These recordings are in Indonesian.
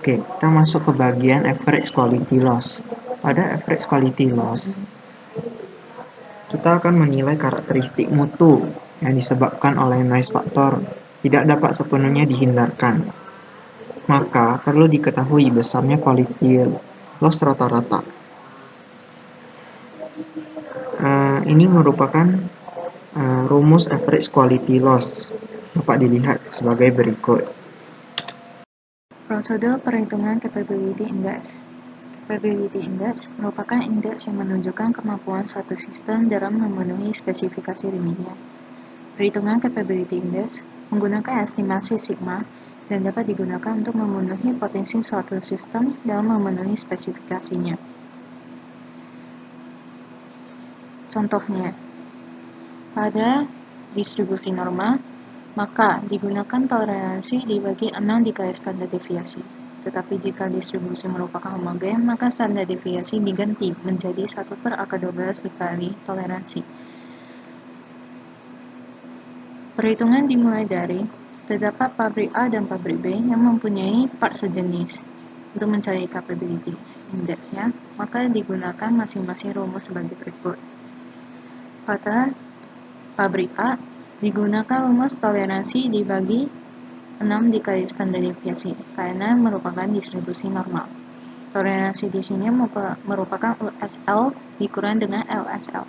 Oke, kita masuk ke bagian average quality loss. Pada average quality loss, kita akan menilai karakteristik mutu yang disebabkan oleh noise factor tidak dapat sepenuhnya dihindarkan. Maka perlu diketahui besarnya quality loss rata-rata. Ini merupakan rumus average quality loss. Dapat dilihat sebagai berikut. Prosedur perhitungan Capability Index. Capability Index merupakan indeks yang menunjukkan kemampuan suatu sistem dalam memenuhi spesifikasi limitnya. Perhitungan Capability Index menggunakan estimasi sigma dan dapat digunakan untuk memenuhi potensi suatu sistem dalam memenuhi spesifikasinya. Contohnya, pada distribusi normal, maka digunakan toleransi dibagi 6 dikali standar deviasi. Tetapi jika distribusi merupakan homogen, maka standar deviasi diganti menjadi 1/12 dikali toleransi. Perhitungan dimulai dari terdapat pabrik A dan pabrik B yang mempunyai part sejenis. Untuk mencari capability index-nya, maka digunakan masing-masing rumus sebagai berikut. Pada pabrik A, digunakan rumus toleransi dibagi 6 dikali standar deviasi, karena merupakan distribusi normal. Toleransi di sini merupakan USL dikurang dengan LSL.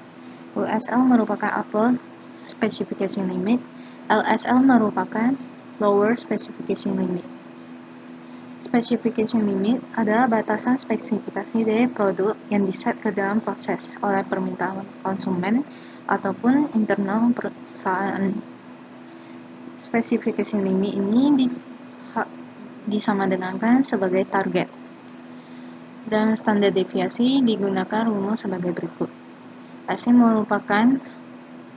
USL merupakan upper specification limit, LSL merupakan lower specification limit. Specification limit adalah batasan spesifikasi dari produk yang diset ke dalam proses oleh permintaan konsumen ataupun internal perusahaan. Specification limit ini disamadengankan sebagai target. Dan standar deviasi digunakan rumus sebagai berikut. S merupakan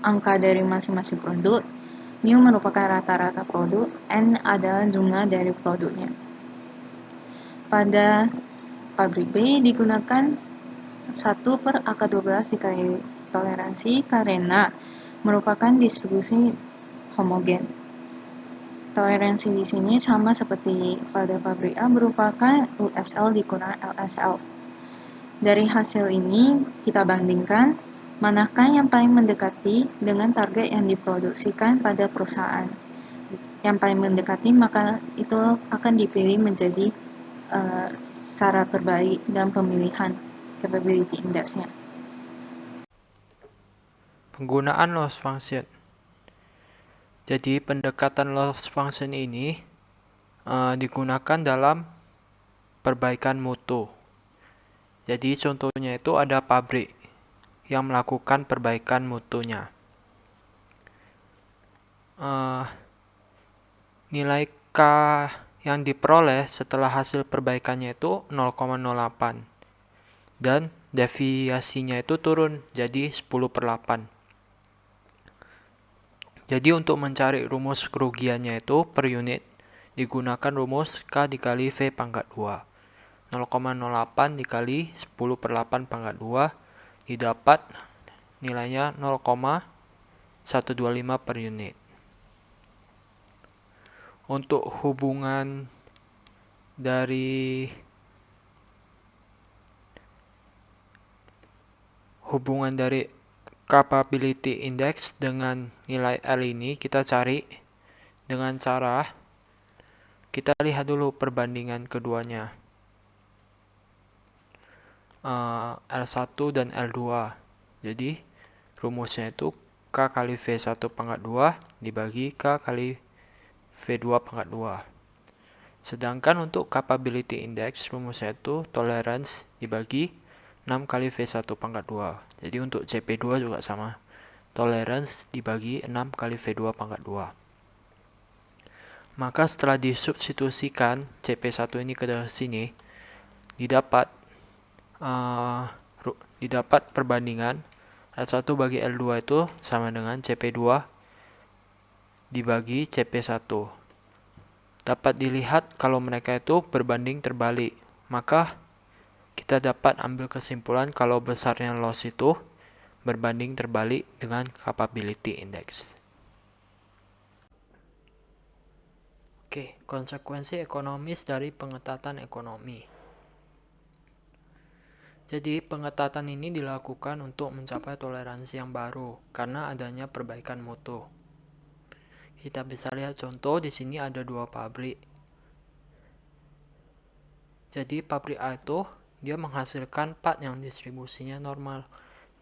angka dari masing-masing produk, mu merupakan rata-rata produk, n adalah jumlah dari produknya. Pada pabrik B digunakan 1/12 dikali toleransi karena merupakan distribusi homogen. Toleransi di sini sama seperti pada pabrik A merupakan USL dikurang LSL. Dari hasil ini kita bandingkan manakah yang paling mendekati dengan target yang diproduksikan pada perusahaan. Yang paling mendekati maka itu akan dipilih menjadi cara terbaik dalam pemilihan capability index-nya. Penggunaan loss function. Jadi pendekatan loss function ini digunakan dalam perbaikan mutu. Jadi contohnya itu ada pabrik yang melakukan perbaikan mutunya. Nilai K yang diperoleh setelah hasil perbaikannya itu 0,08 dan deviasinya itu turun jadi 10/8. Jadi untuk mencari rumus kerugiannya itu per unit digunakan rumus K dikali V pangkat 2. 0,08 dikali 10/8 pangkat 2 didapat nilainya 0,125 per unit. Untuk hubungan dari capability index dengan nilai L ini kita cari dengan cara kita lihat dulu perbandingan keduanya, L1 dan L2. Jadi rumusnya itu K kali V1 pangkat 2 dibagi K kali V2 pangkat 2. Sedangkan untuk capability index rumusnya itu tolerance dibagi 6 kali V1 pangkat 2. Jadi untuk CP2 juga sama. Tolerance dibagi 6 kali V2 pangkat 2. Maka setelah disubstitusikan CP1 ini ke sini, didapat perbandingan L1 bagi L2 itu sama dengan CP2 dibagi CP1. Dapat dilihat kalau mereka itu berbanding terbalik. Maka kita dapat ambil kesimpulan kalau besarnya loss itu berbanding terbalik dengan capability index. Oke, konsekuensi ekonomis dari pengetatan ekonomi. Jadi, pengetatan ini dilakukan untuk mencapai toleransi yang baru karena adanya perbaikan mutu. Kita bisa lihat contoh di sini ada 2 pabrik. Jadi, pabrik A itu dia menghasilkan part yang distribusinya normal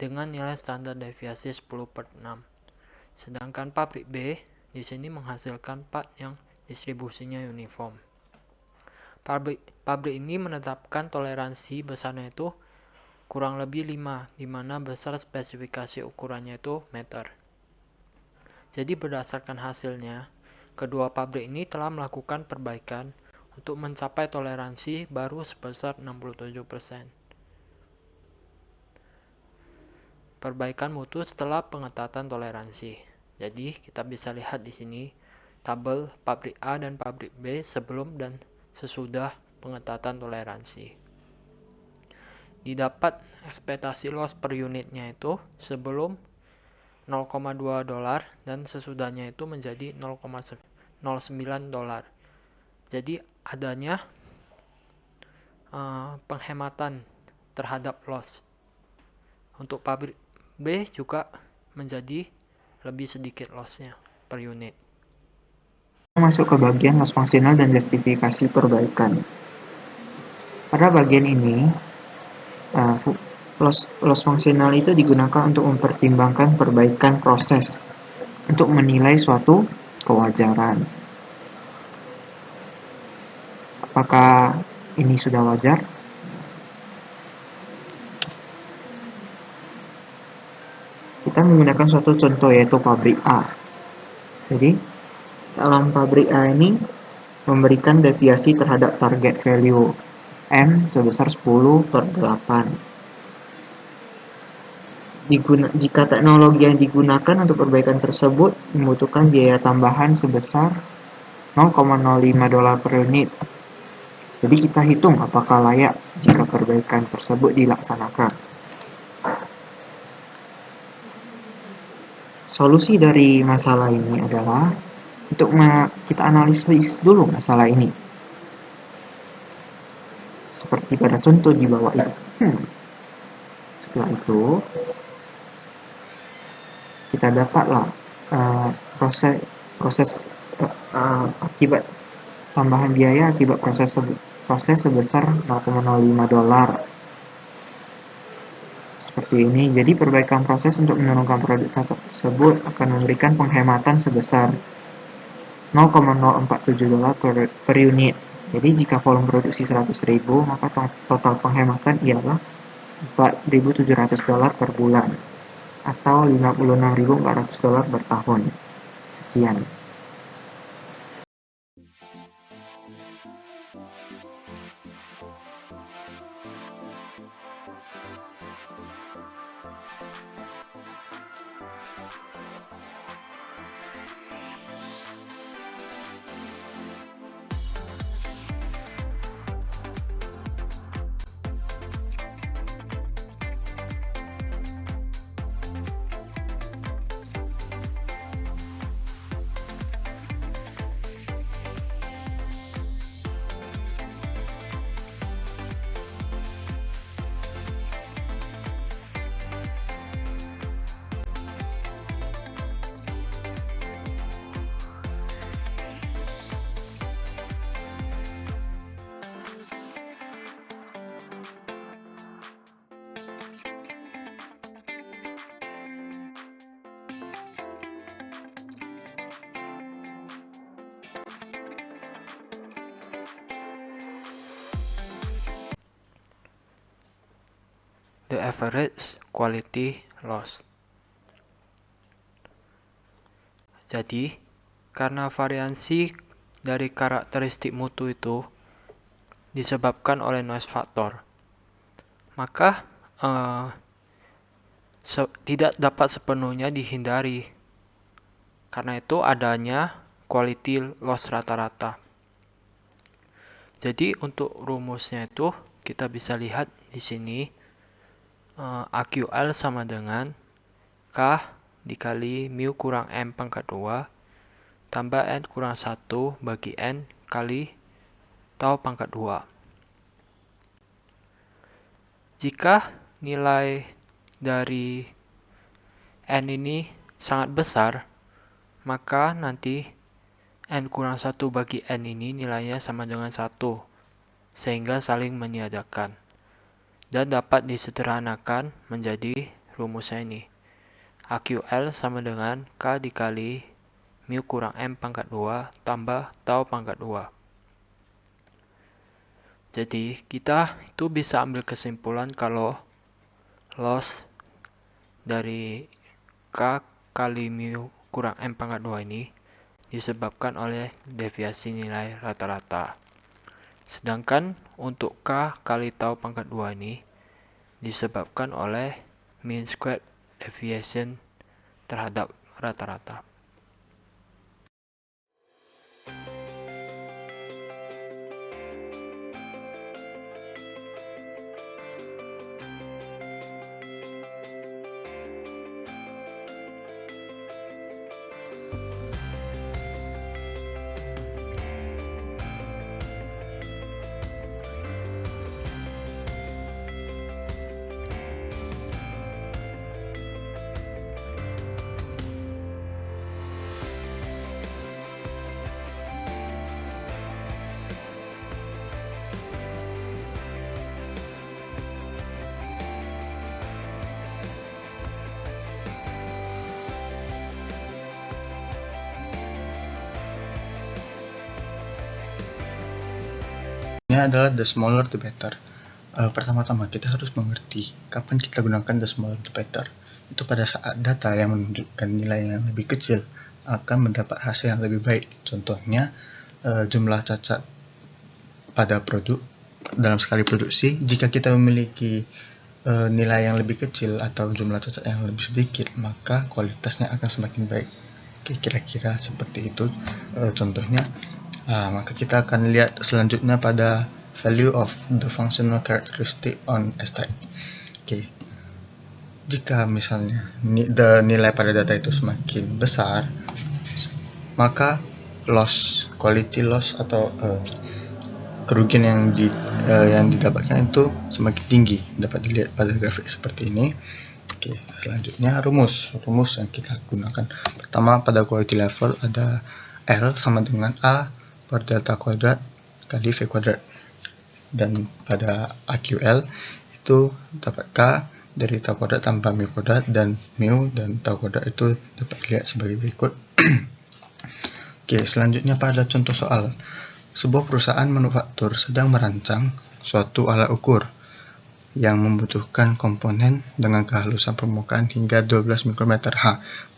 dengan nilai standar deviasi 10/6. Sedangkan pabrik B di sini menghasilkan part yang distribusinya uniform. Pabrik ini menetapkan toleransi besarnya itu kurang lebih 5, di mana besar spesifikasi ukurannya itu meter. Jadi berdasarkan hasilnya, kedua pabrik ini telah melakukan perbaikan untuk mencapai toleransi baru sebesar 67%. Perbaikan mutu setelah pengetatan toleransi. Jadi kita bisa lihat di sini tabel pabrik A dan pabrik B sebelum dan sesudah pengetatan toleransi. Didapat ekspektasi loss per unitnya itu sebelum $0,2 dan sesudahnya itu menjadi $0,09. Jadi adanya penghematan terhadap loss. Untuk pabrik B juga menjadi lebih sedikit lossnya per unit. Masuk ke bagian loss fungsional dan justifikasi perbaikan. Pada bagian ini, loss fungsional itu digunakan untuk mempertimbangkan perbaikan proses untuk menilai suatu kewajaran. Apakah ini sudah wajar? Kita menggunakan suatu contoh yaitu pabrik A. Jadi, dalam pabrik A ini memberikan deviasi terhadap target value M sebesar 10/8. Jika teknologi yang digunakan untuk perbaikan tersebut membutuhkan biaya tambahan sebesar $0,05 per unit. Jadi kita hitung apakah layak jika perbaikan tersebut dilaksanakan. Solusi dari masalah ini adalah untuk kita analisis dulu masalah ini. Seperti pada contoh di bawah ini. Setelah itu, kita dapatlah proses akibat tambahan biaya akibat proses sebesar $0,05. Seperti ini. Jadi perbaikan proses untuk menurunkan produk tersebut akan memberikan penghematan sebesar $0,047 per unit. Jadi jika volume produksi 100.000, maka total penghematan ialah $4.700 per bulan atau $56.400 per tahun. Sekian. The average quality loss. Jadi, karena variansi dari karakteristik mutu itu disebabkan oleh noise factor, maka tidak dapat sepenuhnya dihindari. Karena itu adanya quality loss rata-rata. Jadi untuk rumusnya itu kita bisa lihat di sini AQL sama dengan K dikali mu kurang M pangkat 2 tambah n kurang 1 bagi n kali tau pangkat 2. Jika nilai dari n ini sangat besar, maka nanti n kurang 1 bagi n ini nilainya sama dengan 1, sehingga saling meniadakan. Dan dapat disederhanakan menjadi rumusnya ini. AQL sama dengan K dikali mu kurang M pangkat 2 tambah tau pangkat 2. Jadi, kita itu bisa ambil kesimpulan kalau loss dari K kali mu kurang M pangkat 2 ini disebabkan oleh deviasi nilai rata-rata. Sedangkan untuk K kali tau pangkat 2 ini disebabkan oleh mean squared deviation terhadap rata-rata. Ini adalah the smaller the better. Pertama-tama kita harus mengerti kapan kita gunakan the smaller the better. Itu pada saat data yang menunjukkan nilai yang lebih kecil akan mendapat hasil yang lebih baik. Contohnya jumlah cacat pada produk dalam sekali produksi. Jika kita memiliki nilai yang lebih kecil atau jumlah cacat yang lebih sedikit, maka kualitasnya akan semakin baik. Oke, kira-kira seperti itu contohnya. Maka kita akan lihat selanjutnya pada value of the functional characteristic on S-type. Oke. Jika misalnya nilai pada data itu semakin besar, maka quality loss atau kerugian yang didapatkan itu semakin tinggi. Dapat dilihat pada grafik seperti ini. Oke, selanjutnya rumus yang kita gunakan. Pertama, pada quality level ada L sama dengan A per delta kuadrat kali V kuadrat. Dan pada AQL itu dapat K dari tau kuadrat tambah mu kuadrat, dan mu dan tau kuadrat itu dapat dilihat sebagai berikut. Oke, selanjutnya pada contoh soal. Sebuah perusahaan manufaktur sedang merancang suatu alat ukur yang membutuhkan komponen dengan kehalusan permukaan hingga 12 mikrometer.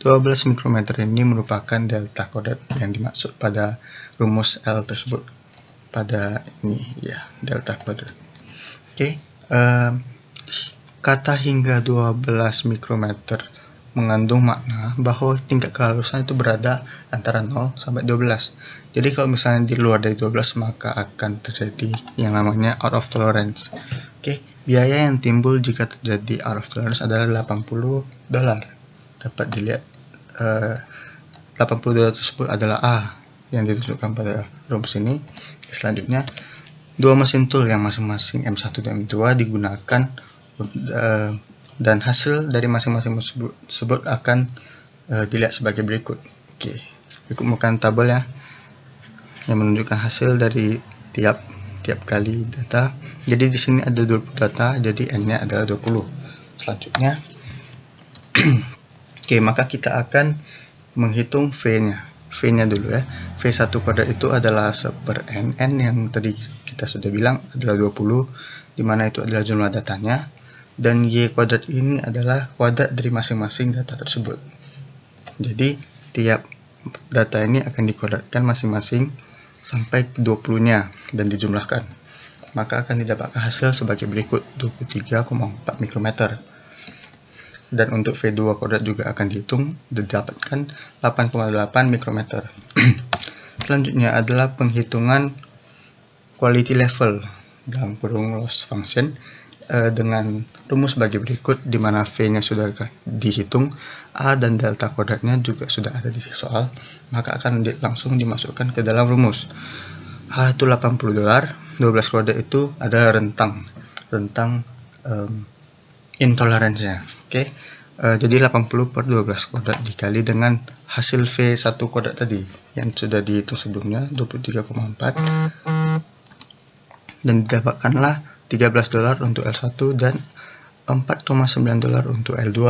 12 mikrometer ini merupakan delta kuadrat yang dimaksud pada rumus L tersebut. Pada ini ya, delta kuadrat. Oke, kata hingga 12 mikrometer mengandung makna bahwa tingkat kehalusan itu berada antara 0 sampai 12. Jadi kalau misalnya di luar dari 12, maka akan terjadi yang namanya out of tolerance. Oke, biaya yang timbul jika terjadi out of tolerance adalah $80. Dapat dilihat $80 tersebut adalah A yang ditunjukkan pada rumus ini. Selanjutnya, dua mesin tool yang masing-masing M1 dan M2 digunakan dan hasil dari masing-masing tersebut akan dilihat sebagai berikut. Oke, berikut merupakan tabel ya yang menunjukkan hasil dari tiap kali data. Jadi di sini ada 20 data, jadi N-nya adalah 20. Selanjutnya, oke, maka kita akan menghitung V-nya. V-nya dulu ya. V1 kuadrat itu adalah 1/N. N yang tadi kita sudah bilang adalah 20, dimana itu adalah jumlah datanya. Dan Y kuadrat ini adalah kuadrat dari masing-masing data tersebut. Jadi tiap data ini akan dikuadratkan masing-masing sampai 20-nya dan dijumlahkan. Maka akan didapatkan hasil sebagai berikut, 23,4 mikrometer. Dan untuk V2 kuadrat juga akan dihitung, didapatkan 8,8 mikrometer. Selanjutnya adalah penghitungan quality level dalam kurung loss function dengan rumus bagi berikut, di mana V-nya sudah dihitung, A dan delta kuadratnya juga sudah ada di soal, maka akan langsung dimasukkan ke dalam rumus. A itu $80, 12 kuadrat itu adalah rentang intoleransinya. Oke. Jadi 80 per 12 kuadrat dikali dengan hasil V1 kuadrat tadi yang sudah dihitung sebelumnya, 23,4, dan didapatkanlah $13 untuk L1 dan $4,9 untuk L2.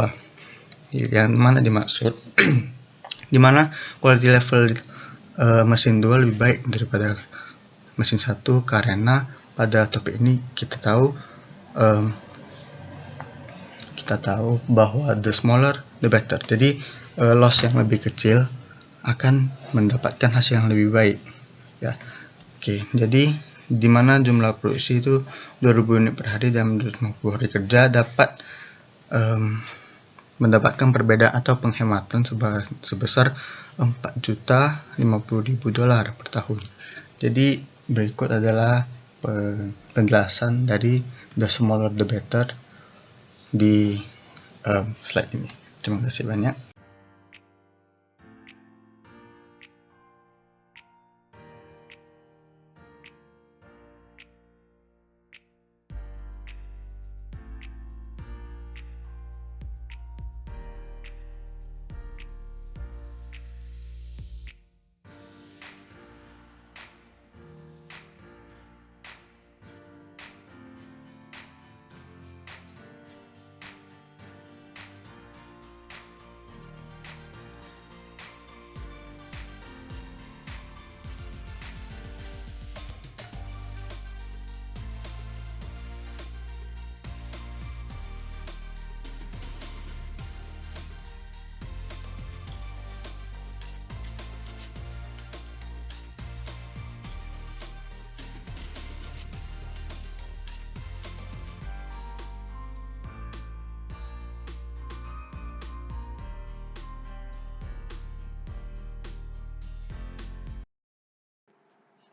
Yang mana dimaksud di mana quality level mesin 2 lebih baik daripada mesin 1, karena pada topik ini kita tahu bahwa the smaller the better. Jadi loss yang lebih kecil akan mendapatkan hasil yang lebih baik, ya. Oke, jadi di mana jumlah produksi itu 2000 unit per hari dan 250 hari kerja dapat mendapatkan perbedaan atau penghematan sebesar $4.050.000 per tahun. Jadi berikut adalah penjelasan dari the smaller the better di slide ini. Terima kasih banyak.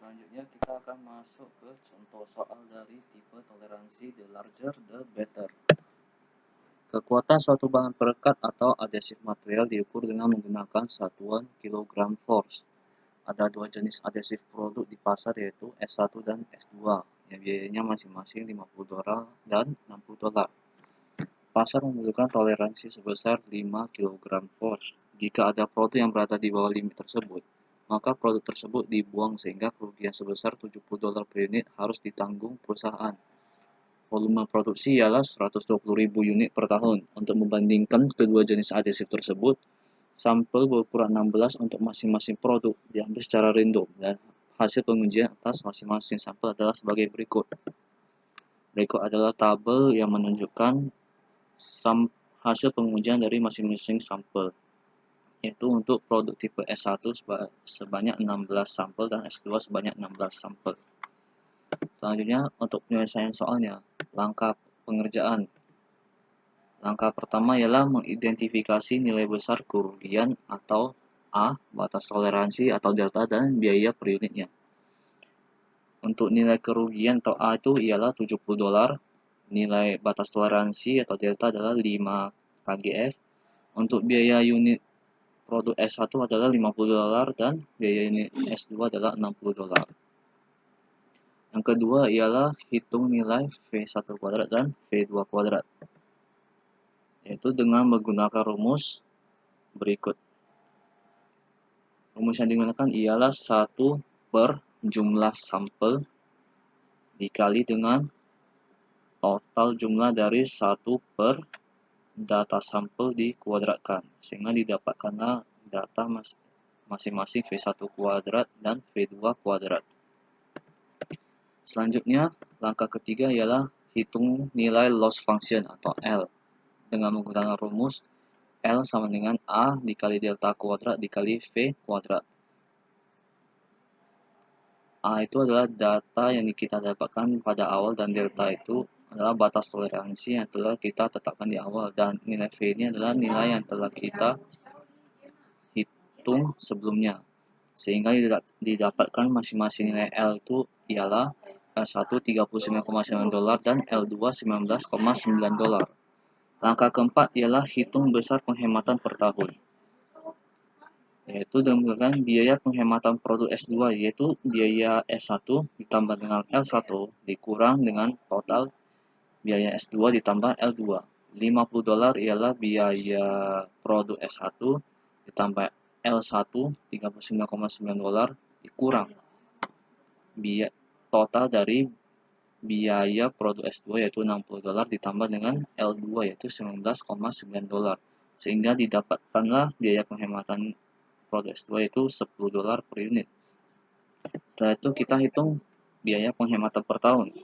Selanjutnya kita akan masuk ke contoh soal dari tipe toleransi the larger the better. Kekuatan suatu bahan perekat atau adhesif material diukur dengan menggunakan satuan kilogram force. Ada dua jenis adhesif produk di pasar, yaitu S1 dan S2, yang biayanya masing-masing $50 dan $60. Pasar membutuhkan toleransi sebesar 5 kg force. Jika ada produk yang berada di bawah limit tersebut, maka produk tersebut dibuang sehingga kerugian sebesar $70 per unit harus ditanggung perusahaan. Volume produksi ialah 120.000 unit per tahun. Untuk membandingkan kedua jenis adhesif tersebut, sampel berukuran 16 untuk masing-masing produk diambil secara random dan hasil pengujian atas masing-masing sampel adalah sebagai berikut. Berikut adalah tabel yang menunjukkan hasil pengujian dari masing-masing sampel, yaitu untuk produk tipe S1 sebanyak 16 sampel dan S2 sebanyak 16 sampel. Selanjutnya, untuk penyelesaian soalnya, langkah pengerjaan. Langkah pertama ialah mengidentifikasi nilai besar kerugian atau A, batas toleransi atau delta, dan biaya per unitnya. Untuk nilai kerugian atau A itu ialah $70, nilai batas toleransi atau delta adalah 5 kgf, untuk biaya unit produk S1 adalah $50 dan biaya unit S2 adalah $60. Yang kedua ialah hitung nilai V1 kuadrat dan V2 kuadrat, yaitu dengan menggunakan rumus berikut. Rumus yang digunakan ialah 1 per jumlah sampel dikali dengan total jumlah dari 1 per data sampel dikuadratkan, sehingga didapatkanlah data masing-masing V1 kuadrat dan V2 kuadrat. Selanjutnya, langkah ketiga ialah hitung nilai loss function atau L dengan menggunakan rumus L sama dengan A dikali delta kuadrat dikali V kuadrat. A itu adalah data yang kita dapatkan pada awal dan delta itu adalah batas toleransi yang telah kita tetapkan di awal, dan nilai V ini adalah nilai yang telah kita hitung sebelumnya, sehingga didapatkan masing-masing nilai L itu ialah L1 $39,9 dan L2 $19,9. Langkah keempat ialah hitung besar penghematan per tahun, yaitu dengan biaya penghematan produk S2, yaitu biaya S1 ditambah dengan L1 dikurang dengan total biaya S2 ditambah L2. $50 ialah biaya produk S1 ditambah L1 $39,9 dikurang biaya total dari biaya produk S2 yaitu $60 ditambah dengan L2 yaitu $19,9, sehingga didapatkanlah biaya penghematan produk S2 yaitu $10 per unit. Setelah itu kita hitung biaya penghematan per tahun,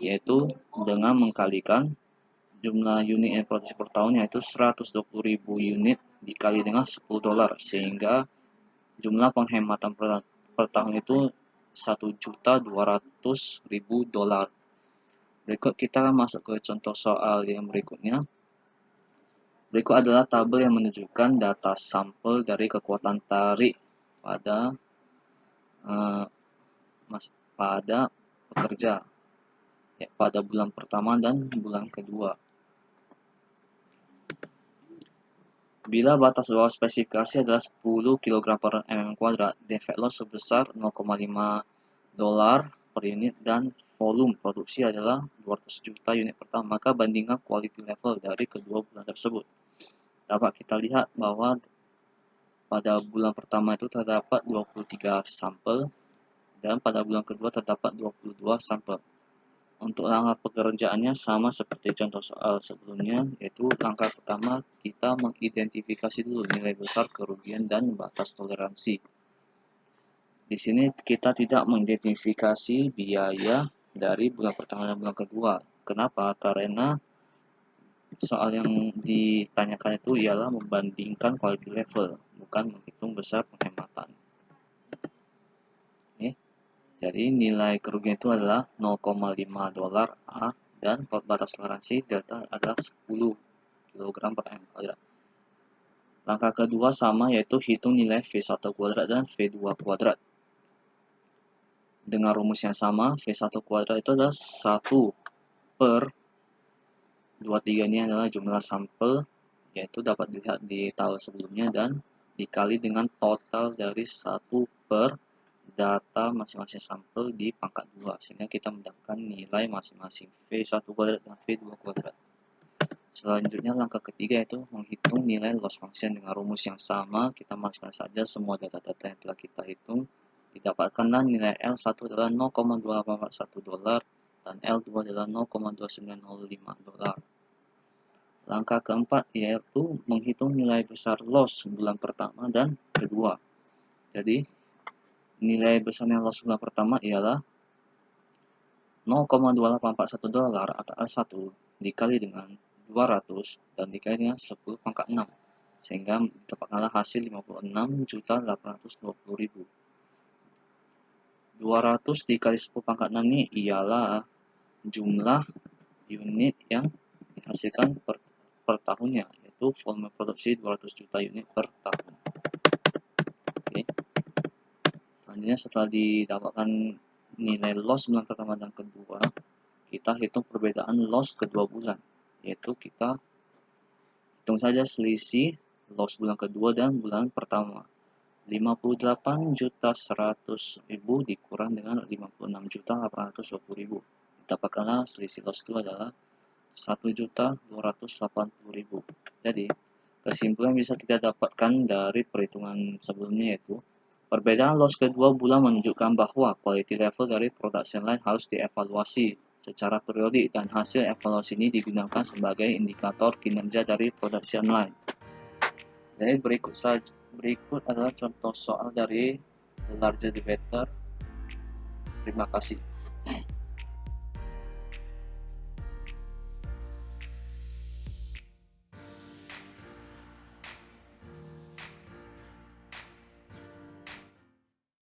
yaitu dengan mengkalikan jumlah unit yang produksi per tahun yaitu 120.000 unit dikali dengan $10, sehingga jumlah penghematan per tahun itu $1.200.000. Berikut kita masuk ke contoh soal yang berikutnya. Berikut adalah tabel yang menunjukkan data sampel dari kekuatan tarik pada pekerja pada bulan pertama dan bulan kedua. Bila batas bawah spesifikasi adalah 10 kg per mm², defect loss sebesar $0,5 per unit dan volume produksi adalah 200 juta unit per tahun, maka bandingkan quality level dari kedua bulan tersebut. Dapat kita lihat bahwa pada bulan pertama itu terdapat 23 sampel dan pada bulan kedua terdapat 22 sampel. Untuk langkah pekerjaannya sama seperti contoh soal sebelumnya, yaitu langkah pertama kita mengidentifikasi dulu nilai besar kerugian dan batas toleransi. Di sini kita tidak mengidentifikasi biaya dari bulan pertama dan bulan kedua. Kenapa? Karena soal yang ditanyakan itu ialah membandingkan quality level, bukan menghitung besar penghematan. Jadi nilai kerugian itu adalah $0,5 A dan batas toleransi delta adalah 10 kg per mm². Langkah kedua sama, yaitu hitung nilai V1 kuadrat dan V2 kuadrat. Dengan rumus yang sama, V1 kuadrat itu adalah 1 per 23 ini adalah jumlah sampel, yaitu dapat dilihat di tabel sebelumnya, dan dikali dengan total dari 1 per data masing-masing sampel di pangkat 2, sehingga kita mendapatkan nilai masing-masing V1 kuadrat dan V2 kuadrat. Selanjutnya langkah ketiga yaitu menghitung nilai loss function. Dengan rumus yang sama, kita masukkan saja semua data-data yang telah kita hitung. Didapatkanlah nilai L1 adalah $0,2841 dan L2 adalah $0,2905. Langkah keempat yaitu menghitung nilai besar loss bulan pertama dan kedua. Jadi nilai besarnya loss bulan pertama ialah $0,2841 atau L1 dikali dengan 200 dan dikali dengan 10 pangkat 6, sehingga didapatkanlah hasil 56.820.000. 200 dikali 10 pangkat 6 ini ialah jumlah unit yang dihasilkan per tahunnya, yaitu volume produksi 200 juta unit per tahun. Selanjutnya setelah didapatkan nilai loss bulan pertama dan kedua, kita hitung perbedaan loss kedua bulan, yaitu kita hitung saja selisih loss bulan kedua dan bulan pertama. 58.100.000 dikurang dengan 56.820.000. Didapatkanlah selisih loss itu adalah 1.280.000. Jadi kesimpulan yang bisa kita dapatkan dari perhitungan sebelumnya yaitu perbedaan loss kedua bulan menunjukkan bahwa quality level dari production line harus dievaluasi secara periodik, dan hasil evaluasi ini digunakan sebagai indikator kinerja dari production line. Jadi berikut adalah contoh soal dari The Larger the Better. Terima kasih.